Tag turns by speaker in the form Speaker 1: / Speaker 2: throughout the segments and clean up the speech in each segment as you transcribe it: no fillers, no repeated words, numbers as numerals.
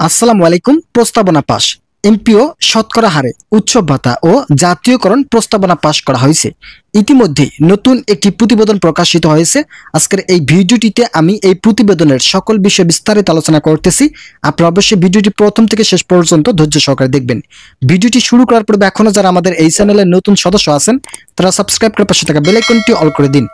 Speaker 1: আসসালামু আলাইকুম। প্রস্তাবনা পাস এমপিও শতকরা হারে উৎসব ভাতা ও জাতীয়করণ প্রস্তাবনা পাস করা হয়েছে। ইতিমধ্যে নতুন একটি প্রতিবেদন প্রকাশিত হয়েছে। আজকের এই ভিডিওটিতে আমি এই প্রতিবেদনের সকল বিষয়ে বিস্তারিত আলোচনা করতেছি। আপনারা অবশ্যই ভিডিওটি প্রথম থেকে শেষ পর্যন্ত ধৈর্য সহকারে দেখবেন। ভিডিওটি শুরু করার পূর্বে এখনো যারা আমাদের এই চ্যানেলের নতুন সদস্য আছেন তারা সাবস্ক্রাইব করে পাশে থাকা বেল আইকনটি অল করে দিন।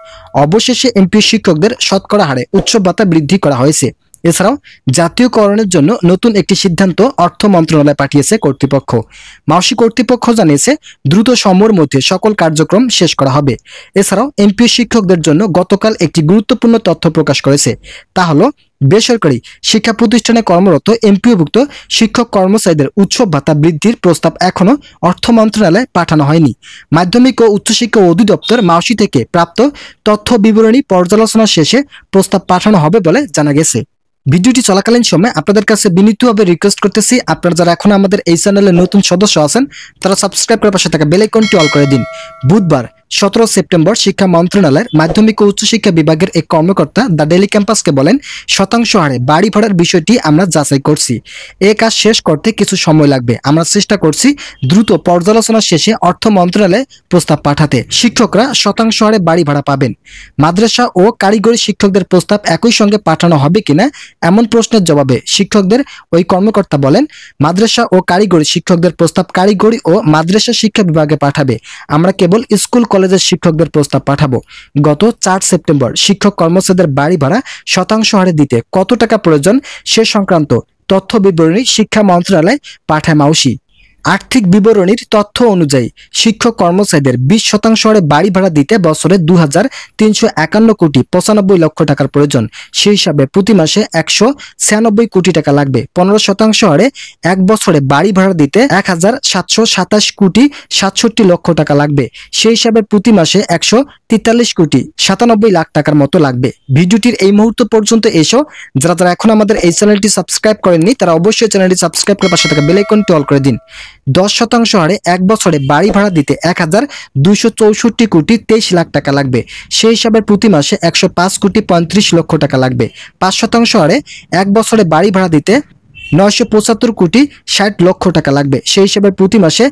Speaker 1: অবশেষে এমপিও শিক্ষকদের শতকরা হারে উৎসব ভাতা বৃদ্ধি করা হয়েছে। এছাড়াও জাতীয়করণের জন্য নতুন একটি সিদ্ধান্ত অর্থ মন্ত্রণালয় পাঠিয়েছে কর্তৃপক্ষ। মাউসি কর্তৃপক্ষ জানিয়েছে দ্রুত সময়ের মধ্যে সকল কার্যক্রম শেষ করা হবে। এছাড়াও এমপিও শিক্ষকদের জন্য গতকাল একটি গুরুত্বপূর্ণ তথ্য প্রকাশ করেছে। তা হলো বেসরকারি শিক্ষা প্রতিষ্ঠানে কর্মরত এমপিওভুক্ত শিক্ষক কর্মচারীদের উৎসব ভাতা বৃদ্ধির প্রস্তাব এখনো অর্থ মন্ত্রণালয়ে পাঠানো হয়নি। মাধ্যমিক ও উচ্চশিক্ষা অধিদপ্তর মাউসি থেকে প্রাপ্ত তথ্য বিবরণী পর্যালোচনা শেষে প্রস্তাব পাঠানো হবে বলে জানা গেছে। ভিডিওটি চলাকালীন সময় আপনাদের কাছে বিনীতভাবে রিকোয়েস্ট করতেছি, আপনারা যারা এখন আমাদের এই চ্যানেলের নতুন সদস্য আছেন তারা সাবস্ক্রাইব করে পাশে থাকা বেল আইকনটি অল করে দিন। বুধবার 17 সেপ্টেম্বর শিক্ষা মন্ত্রণালয়ের মাধ্যমিক ও উচ্চশিক্ষা বিভাগের এক কর্মকর্তা দ্য ডেইলি ক্যাম্পাসকে বলেন, শতাংশ হারে বাড়ি ভাড়ার বিষয়টি আমরা যাচাই করছি। এই কাজ শেষ করতে কিছু সময় লাগবে। আমরা চেষ্টা করছি দ্রুত পর্যালোচনা শেষে অর্থ মন্ত্রণালয়ে প্রস্তাব পাঠাতে। শিক্ষকরা শতাংশ হারে বাড়ি ভাড়া পাবেন। মাদ্রাসা ও কারিগরি শিক্ষকদের প্রস্তাব একই সঙ্গে পাঠানো হবে কিনা এমন প্রশ্নের জবাবে শিক্ষকদের ওই কর্মকর্তা বলেন, মাদ্রাসা ও কারিগরি শিক্ষকদের প্রস্তাব কারিগরি ও মাদ্রাসা শিক্ষা বিভাগে পাঠাবে। আমরা কেবল স্কুল কলেজের শিক্ষকদের প্রস্তাব পাঠাবো। গত 4 সেপ্টেম্বর শিক্ষক কর্মচারীদের বাড়ি ভাড়া শতাংশ হারে দিতে কত টাকা প্রয়োজন সে সংক্রান্ত তথ্য বিবরণী শিক্ষা মন্ত্রণালয় পাঠায় মাউসি। আর্থিক বিবরণীর তথ্য অনুযায়ী শিক্ষক কর্মচারীদের 20% হারে বাড়ি ভাড়া দিতে বছরে 2351 কোটি 95 লক্ষ টাকার প্রয়োজন। সেই হিসাবে প্রতি মাসে 196 কোটি টাকা লাগবে। 15% হারে এক বছরে বাড়ি ভাড়া দিতে 1727 কোটি 67 লক্ষ টাকা লাগবে। সেই হিসাবে প্রতি মাসে 143 কোটি 97 লাখ টাকার মতো লাগবে। ভিডিওটির এই মুহূর্ত পর্যন্ত এসো যারা যারা এখন আমাদের এই চ্যানেলটি সাবস্ক্রাইব করেননি তারা অবশ্যই চ্যানেলটি সাবস্ক্রাইব করে পাশে থাকা বেল আইকনটি অল করে দিন। 10% হারে এক বছরে বাড়ি ভাড়া দিতে 1264 কোটি 23 লাখ টাকা লাগবে। সেই হিসাবে প্রতি মাসে 105 কোটি 35 লক্ষ টাকা লাগবে। 5% হারে এক বছরে বাড়ি ভাড়া দিতে 975 কোটি 60 লক্ষ টাকা লাগবে। সেই হিসাবে প্রতি মাসে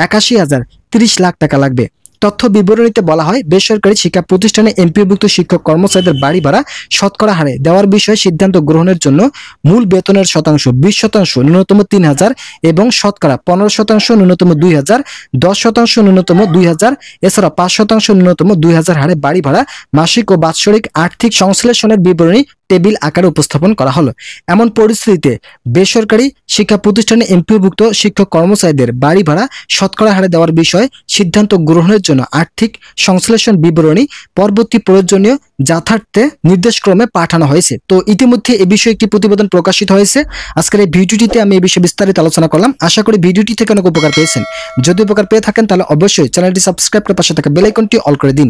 Speaker 1: 81,030 লাখ টাকা লাগবে। তথ্য বিবরণীতে বলা হয়, বেসরকারি শিক্ষা প্রতিষ্ঠানে এমপিওভুক্ত শিক্ষক কর্মচারীদের বাড়ি ভাড়া শতকরা হারে দেওয়ার বিষয়ে সিদ্ধান্ত গ্রহণের জন্য মূল বেতনের শতাংশ 20% ন্যূনতম 3,000 এবং শতকরা 15% ন্যূনতম 2,000, 10% ন্যূনতম 2,000, এছাড়া 5% ন্যূনতম 2,000 হারে বাড়ি ভাড়া মাসিক ও বাৎসরিক আর্থিক সংশ্লেষণের বিবরণী টেবিল আকারে উপস্থাপন করা হলো। এমন পরিস্থিতিতে বেসরকারি শিক্ষা প্রতিষ্ঠানে এমপিওভুক্ত শিক্ষক কর্মচারীদের বাড়ি ভাড়া শতকরা হারে দেওয়ার বিষয়ে সিদ্ধান্ত গ্রহণের জন্য আর্থিক সংশ্লেষণ বিবরণী পরবর্তী প্রয়োজনীয় যথার্থে নির্দেশক্রমে পাঠানো হয়েছে। তো ইতিমধ্যে এই বিষয়ে একটি প্রতিবেদন প্রকাশিত হয়েছে। আজকের এই ভিডিওটিতে আমি এই বিষয়ে বিস্তারিত আলোচনা করলাম। আশা করি ভিডিওটি থেকে অনেক উপকার পেয়েছেন। যদি উপকার পেয়ে থাকেন তাহলে অবশ্যই চ্যানেলটি সাবস্ক্রাইব করে পাশে থাকা বেল আইকনটি অল করে দিন।